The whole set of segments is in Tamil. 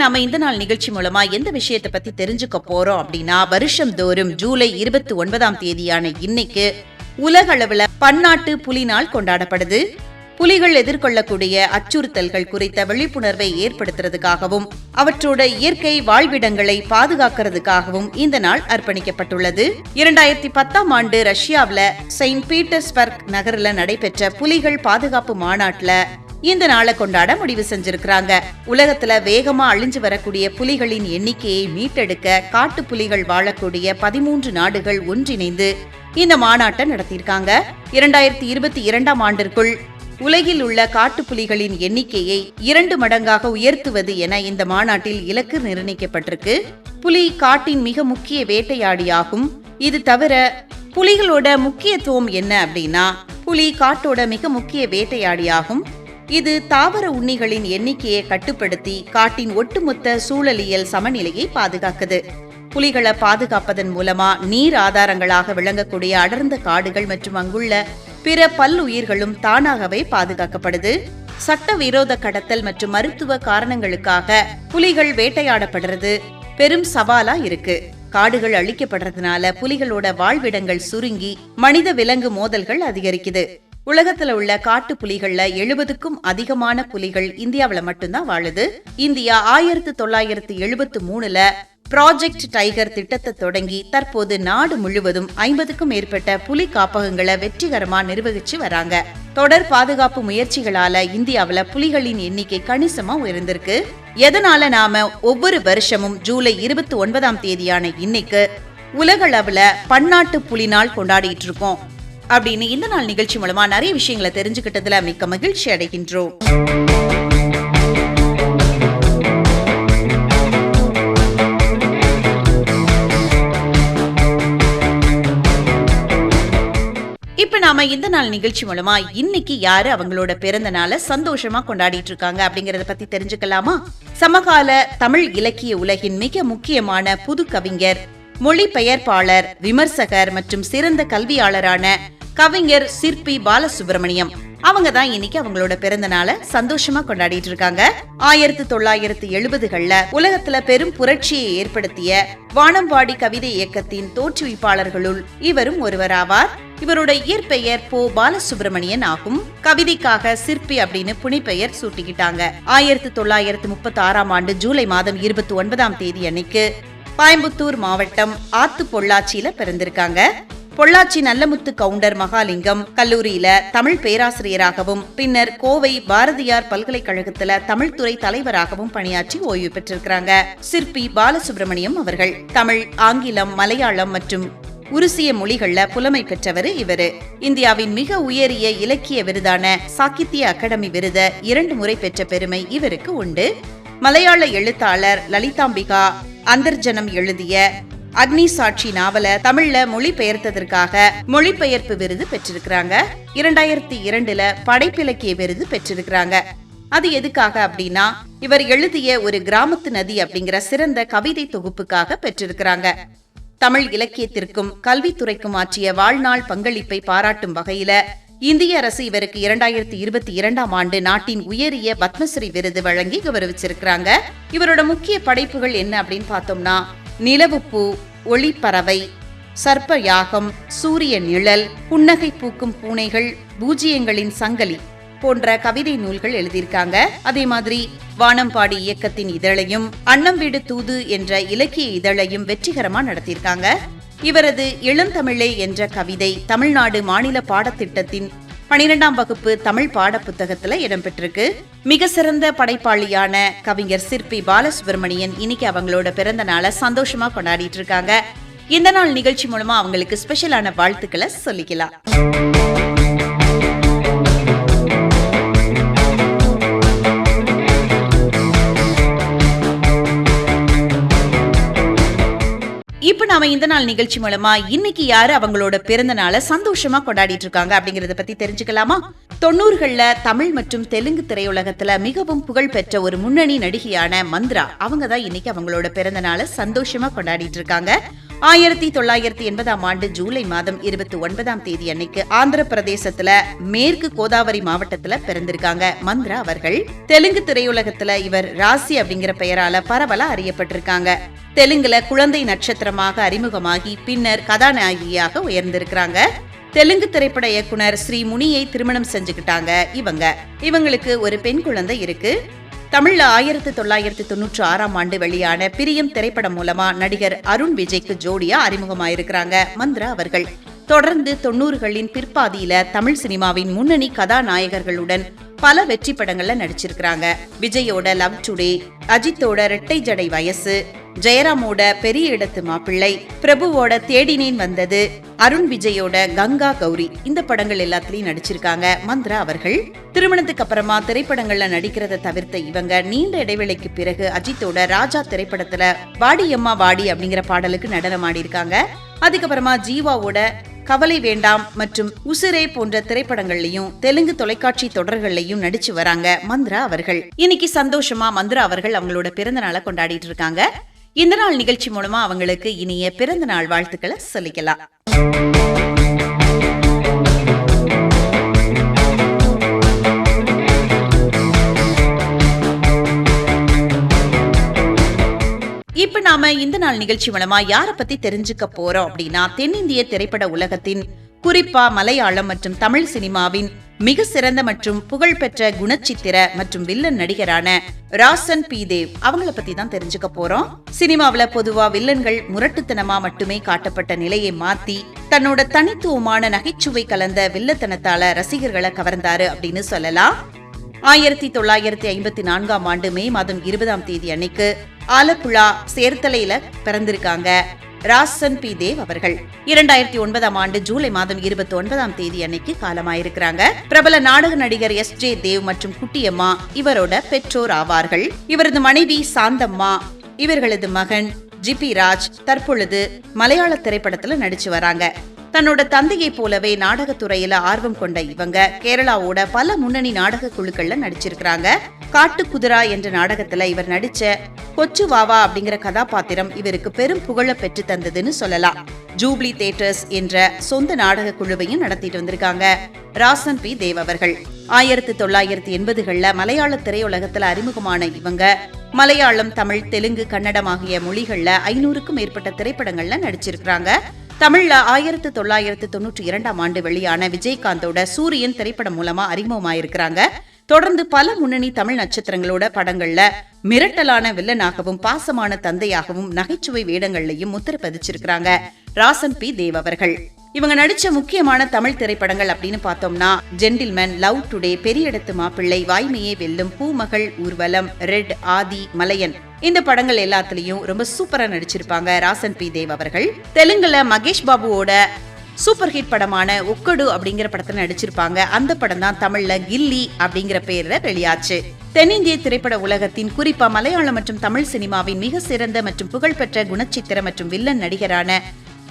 நாம இந்த நாள் நிகழ்ச்சி மூலமா எந்த விஷயத்தை பத்தி தெரிஞ்சுக்க போறோம் அப்படின்னா, வருஷம் தோறும் ஜூலை 29ஆம் தேதியான இன்னைக்கு உலக அளவுல பன்னாட்டு புலி நாள் கொண்டாடப்படுது. புலிகள் எதிர்கொள்ளக்கூடிய அச்சுறுத்தல்கள் குறித்த விழிப்புணர்வை ஏற்படுத்துறதுக்காகவும் அவற்றோட இயற்கை வாழ்விடங்களை பாதுகாக்கிறதுக்காகவும் இந்த நாள் அர்ப்பணிக்கப்பட்டுள்ளது. 2010ஆம் ஆண்டு ரஷ்யாவில செயின்ட் பீட்டர்ஸ்பர்க் நகர்ல நடைபெற்ற புலிகள் பாதுகாப்பு மாநாட்டுல இந்த நாளை கொண்டாட முடிவு செஞ்சிருக்கிறாங்க. உலகத்துல வேகமா அழிஞ்சு வரக்கூடிய புலிகளின் எண்ணிக்கையை மீட்டெடுக்க காட்டு புலிகள் வாழக்கூடிய 13 நாடுகள் ஒன்றிணைந்து இந்த மாநாட்டை நடத்தியிருக்காங்க. 2022ஆம் ஆண்டிற்குள் உலகில் உள்ள காட்டுப்புலிகளின் எண்ணிக்கையை 2 மடங்காக உயர்த்துவது என இந்த மாநாட்டில் இலக்கு நிர்ணயிக்கப்பட்டிருக்கு. புலி காட்டின் மிக முக்கிய வேட்டையாடியாகும். இது தவிர புலிகளோட முக்கியத்துவம் என்ன அப்படின்னா, புலி காட்டோட மிக முக்கிய வேட்டையாடியாகும். இது தாவர உண்ணிகளின் எண்ணிக்கையை கட்டுப்படுத்தி காட்டின் ஒட்டுமொத்த சூழலியல் சமநிலையை பாதுகாக்குது. புலிகளை பாதுகாப்பதன் மூலமா நீர் ஆதாரங்களாக விளங்கக்கூடிய அடர்ந்த காடுகள் மற்றும் அங்குள்ள பிற பல்லுயிர்களும் தானாகவே பாதுகாக்கப்படுது. சட்டவிரோத கடத்தல் மற்றும் மருத்துவ காரணங்களுக்காக புலிகள் வேட்டையாடப்படுறது பெரும் சவாலா இருக்கு. காடுகள் அழிக்கப்படுறதுனால புலிகளோட வாழ்விடங்கள் சுருங்கி மனித விலங்கு மோதல்கள் அதிகரிக்குது. உலகத்துல உள்ள காட்டு புலிகள்ல 70க்கும் அதிகமான புலிகள் இந்தியாவில மட்டும்தான் வாழுது. இந்தியா 1973ல ப்ராஜெக்ட் டைகர் திட்டத்தை தொடங்கி தற்போது நாடு முழுவதும் 50க்கும் மேற்பட்ட புலி காப்பகங்களை வெற்றிகரமா நிர்வகிச்சு வராங்க. தொடர் பாதுகாப்பு முயற்சிகளால இந்தியாவில புலிகளின் எண்ணிக்கை கணிசமா உயர்ந்திருக்கு. எதனால நாம ஒவ்வொரு வருஷமும் ஜூலை 29ஆம் தேதியான இன்னைக்கு உலகளவுல பன்னாட்டு புலி நாள் கொண்டாடிட்டு இருக்கோம் அப்படின்னு இந்த நாள் நிகழ்ச்சி மூலமா நிறைய விஷயங்களை தெரிஞ்சுக்கிட்டதுல மிக்க மகிழ்ச்சி அடைகின்றோம். இப்ப நாம இந்த நாள் நிகழ்ச்சி மூலமா இன்னைக்கு யாரு அவங்களோட பிறந்த நாளை சந்தோஷமா கொண்டாடிட்டு இருக்காங்க அப்படிங்கறத பத்தி தெரிஞ்சுக்கலாமா? சமகால தமிழ் இலக்கிய உலகின் மிக முக்கியமான புது கவிஞர், மொழிபெயர்ப்பாளர், விமர்சகர் மற்றும் சிறந்த கல்வியாளரான கவிஞர் சிற்பி பாலசுப்ரமணியம் அவங்க தான் இன்னைக்கு அவங்களோட பிறந்த நாளை சந்தோஷமா கொண்டாடிட்டு இருக்காங்க. 1970கள்ல உலகத்துல பெரும் புரட்சியை ஏற்படுத்திய வானம்பாடி கவிதை இயக்கத்தின் தோற்றுவிப்பாளர்களுள் இவரும் ஒருவராவார். இவரோட இயற்பெயர் போ பாலசுப்ரமணியன் ஆகும். கவிதைக்காக சிற்பி அப்படின்னு புனைப்பெயர் சூட்டிக்கிட்டாங்க. 1936ஆம் ஆண்டு ஜூலை மாதம் 29ஆம் தேதி அன்னைக்கு கோயம்புத்தூர் மாவட்டம் ஆத்து பொள்ளாச்சியில பிறந்திருக்காங்க. பொள்ளாச்சி நல்லமுத்து கவுண்டர் மகாலிங்கம் கல்லூரியில தமிழ் பேராசிரியராகவும் பின்னர் கோவை பாரதியார் பல்கலைக்கழகத்துல தமிழ்துறை தலைவராகவும் பணியாற்றி ஓய்வு பெற்றிருக்கிறாங்க. சிற்பி பாலசுப்ரமணியம் அவர்கள் தமிழ், ஆங்கிலம், மலையாளம் மற்றும் உருசிய மொழிகள்ல புலமை பெற்றவர் இவரு. இந்தியாவின் மிக உயரிய இலக்கிய விருதான சாகித்ய அகாடமி விருத 2 முறை பெற்ற பெருமை இவருக்கு உண்டு. மலையாள எழுத்தாளர் லலிதாம்பிகா அந்தர்ஜனம் எழுதிய அக்னி சாட்சி நாவல தமிழ்ல மொழிபெயர்த்ததற்காக மொழிபெயர்ப்பு விருது பெற்றிருக்கிறாங்க. 2002ல படைப்பிலக்கிய விருது பெற்றிருக்கிறாங்க. அது எதுக்காக அப்படின்னா, இவர் எழுதிய ஒரு கிராமத்து நதி அப்படிங்கிற சிறந்த கவிதை தொகுப்புக்காக பெற்றிருக்கிறாங்க. தமிழ் இலக்கியத்திற்கும் கல்வித்துறைக்கும் ஆற்றிய வாழ்நாள் பங்களிப்பை பாராட்டும் வகையில இந்திய அரசு இவருக்கு 2022ஆம் ஆண்டு நாட்டின் உயரிய பத்மஸ்ரீ விருது வழங்கி கௌரவிச்சிருக்கிறாங்க. இவரோட முக்கிய படைப்புகள் என்ன அப்படின்னு பார்த்தோம்னா, நிலவுப்பூ, ஒளிப்பறவை, சர்ப்ப யாகம், சூரிய நிழல், புன்னகை பூக்கும் பூனைகள், பூஜ்ஜியங்களின் சங்கலி போன்ற கவிதை நூல்கள் எழுதியிருக்காங்க. அதே மாதிரி வானம்பாடி இயக்கத்தின் இதழையும் அன்னம் வீடு தூது என்ற இலக்கிய இதழையும் வெற்றிகரமா நடத்தியிருக்காங்க. இவரது இளந்தமிழே என்ற கவிதை தமிழ்நாடு மாநில பாடத்திட்டத்தின் 12ஆம் வகுப்பு தமிழ் பாட புத்தகத்துல இடம்பெற்றிருக்கு. மிக சிறந்த படைப்பாளியான கவிஞர் சிற்பி பாலசுப்ரமணியன் இன்னைக்கு அவங்களோட பிறந்த நாளை சந்தோஷமா கொண்டாடிட்டு இருக்காங்க. இந்த நாள் நிகழ்ச்சி மூலமா அவங்களுக்கு ஸ்பெஷலான வாழ்த்துக்களை சொல்லிக்கலாம். இப்ப நாம இந்த நாள் நிகழ்ச்சி மூலமா இன்னைக்கு யாரு அவங்களோட பிறந்த நாளை சந்தோஷமா கொண்டாடிட்டு இருக்காங்க அப்படிங்கறத பத்தி தெரிஞ்சுக்கலாமா? 90கள்ல தமிழ் மற்றும் தெலுங்கு திரையுலகத்துல மிகவும் புகழ் பெற்ற ஒரு முன்னணி நடிகையான மந்த்ரா அவங்க தான் இன்னைக்கு அவங்களோட பிறந்த நாளை சந்தோஷமா கொண்டாடிட்டு இருக்காங்க. 1980 ஜூலை மாதம் 29 தேதி அன்னைக்கு ஆந்திர பிரதேசத்துல மேற்கு கோதாவரி மாவட்டத்துல பிறந்திருக்காங்க மந்த்ரா அவர்கள். தெலுங்கு திரையுலகத்துல இவர் ராசி அப்படிங்கிற பெயரால பரவலா அறியப்பட்டிருக்காங்க. தெலுங்குல குழந்தை நட்சத்திரமாக அறிமுகமாகி பின்னர் கதாநாயகியாக உயர்ந்திருக்கிறாங்க. தெலுங்கு திரைப்பட இயக்குனர் ஸ்ரீ முனியை திருமணம் செஞ்சுக்கிட்டாங்க. இவங்களுக்கு ஒரு பெண் குழந்தை இருக்கு. தமிழ்ல 1996 வெளியான பிரியம் திரைப்படம் மூலமா நடிகர் அருண் விஜய்க்கு ஜோடியா அறிமுகமாயிருக்கிறாங்க மந்த்ரா அவர்கள். தொடர்ந்து 90களின் பிற்பாதியில தமிழ் சினிமாவின் முன்னணி கதாநாயகர்களுடன் பல வெற்றி படங்கள்ல நடிச்சிருக்கிறாங்க. விஜயோட லவ் டுடே, அஜித்தோட ரெட்டை ஜடை வயசு, ஜெயராமோட பெரிய இடத்து மாப்பிள்ளை, பிரபுவோட தேடினேன் வந்தது, அருண் விஜயோட கங்கா கௌரி இந்த படங்கள் எல்லாத்திலயும் நடிச்சிருக்காங்க மந்த்ரா அவர்கள். திருமணத்துக்கு அப்புறமா திரைப்படங்கள்ல நடிக்கிறத தவிர்த்த இவங்க நீண்ட இடைவெளிக்கு பிறகு அஜித்தோட ராஜா திரைப்படத்துல வாடியம்மா வாடி அப்படிங்கிற பாடலுக்கு நடனம் ஆடி இருக்காங்க. அதுக்கப்புறமா ஜீவாவோட கவலை வேண்டாம் மற்றும் உசிரே போன்ற திரைப்படங்கள்லயும் தெலுங்கு தொலைக்காட்சி தொடர்கள்லயும் நடிச்சு வராங்க மந்த்ரா அவர்கள். இன்னைக்கு சந்தோஷமா மந்த்ரா அவர்கள் அவங்களோட பிறந்த நாளை கொண்டாடிட்டு இருக்காங்க. இந்த நாள் நிகழ்ச்சி மூலமா அவங்களுக்கு இனிய பிறந்த நாள் வாழ்த்துக்களை சொல்லிக்கலாம். இப்ப நாம இந்த நாள் நிகழ்ச்சி மூலமா யார பத்தி தெரிஞ்சுக்க போறோம் அப்படின்னா, தென்னிந்திய திரைப்பட உலகத்தின் குறிப்பா மலையாளம் மற்றும் தமிழ் சினிமாவின் மிக சிறந்த மற்றும் புகழ்பெற்ற குணச்சித்திர மற்றும் வில்லன் நடிகரான ராசன் பி தேவ் அவங்கள பத்தி தான் தெரிஞ்சுக்க போறோம். சினிமாவில பொதுவா வில்லன்கள் முரட்டுத்தனமா மட்டுமே காட்டப்பட்ட நிலையை மாத்தி தன்னோட தனித்துவமான நகைச்சுவை கலந்த வில்லத்தனத்தால ரசிகர்களை கவர்ந்தாரு அப்படின்னு சொல்லலாம். 1954 மே மாதம் 20 தேதி அன்னைக்கு ஆலப்புழா சேர்த்தலையில பிறந்திருக்காங்க ராசன் பி தேவ் அவர்கள். 2009 ஜூலை மாதம் 29 தேதி அன்னைக்கு காலமாயிருக்கிறாங்க. பிரபல நாடக நடிகர் எஸ்.ஜே. தேவ் மற்றும் குட்டியம்மா இவரோட பெற்றோர் ஆவார்கள். இவரது மனைவி சாந்தம்மா, இவர்களது மகன் ஜி.பி. ராஜ் தற்பொழுது மலையாள திரைப்படத்துல நடிச்சு வராங்க. தன்னோட தந்தையை போலவே நாடகத்துறையில ஆர்வம் கொண்ட இவங்க கேரளாவோட பல முன்னணி நாடக குழுக்கள்ல நடிச்சிருக்கிறாங்க. காட்டுக்குதிரா என்ற நாடகத்துல இவர் நடிச்ச கொச்சு வாவா அப்படிங்கிற கதாபாத்திரம் இவருக்கு பெரும் புகழ பெற்று தந்ததுன்னு சொல்லலாம். ஜூப்ளி தியேட்டர்ஸ் என்ற சொந்த நாடக குழுவையும் நடத்திட்டு வந்திருக்காங்க ராசன் பி தேவ் அவர்கள். 1980கள்ல மலையாள திரையுலகத்துல அறிமுகமான இவங்க மலையாளம், தமிழ், தெலுங்கு, கன்னடம் ஆகிய மொழிகள்ல 500க்கும் மேற்பட்ட திரைப்படங்கள்ல நடிச்சிருக்கிறாங்க. தமிழ்ல 1992 வெளியான விஜயகாந்தோட சூரியன் திரைப்படம் மூலமா அறிமுகமாயிருக்கிறாங்க. தொடர்ந்து பல முன்னணி தமிழ் நட்சத்திரங்களோட படங்கள்ல மிரட்டலான வில்லனாகவும் பாசமான தந்தையாகவும் நகைச்சுவை வேடங்கள்லயும் முத்திர பதிச்சிருக்கிறாங்க ராசன் பி தேவ் அவர்கள். இவங்க நடிச்ச முக்கியமான தமிழ் திரைப்படங்கள் அப்படின்னு பார்த்தோம்னா ஜென்டில்மேன், லவ் டுடே, பெரிய இடத்து மாப்பிள்ளை, வாய்மையே வெல்லும், பூமகள் ஊர்வலம், ரெட், ஆதி, மலையன் இந்த படங்கள் எல்லாத்துலயும் ரொம்ப சூப்பரா நடிச்சிருப்பாங்க ராசன் பி தேவ் அவர்கள். தெலுங்குல மகேஷ் பாபுவோட சூப்பர் ஹிட் படமான ஒக்கடு அப்படிங்கிற படத்துல நடிச்சிருப்பாங்க. அந்த படம் தான் தமிழ்ல கில்லி அப்படிங்கிற பேர்ல வெளியாச்சு. தென்னிந்திய திரைப்பட உலகத்தின் குறிப்பா மலையாளம் மற்றும் தமிழ் சினிமாவின் மிக சிறந்த மற்றும் புகழ்பெற்ற குணச்சித்திர மற்றும் வில்லன் நடிகரான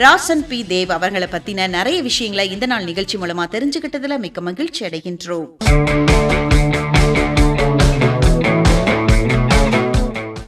ராசன் பி தேவ் அவர்களை பத்தின நிறைய விஷயங்களை இந்த நாள் நிகழ்ச்சி மூலமா தெரிஞ்சுக்கிட்டதுல மிக்க மகிழ்ச்சி அடைகின்றோம்.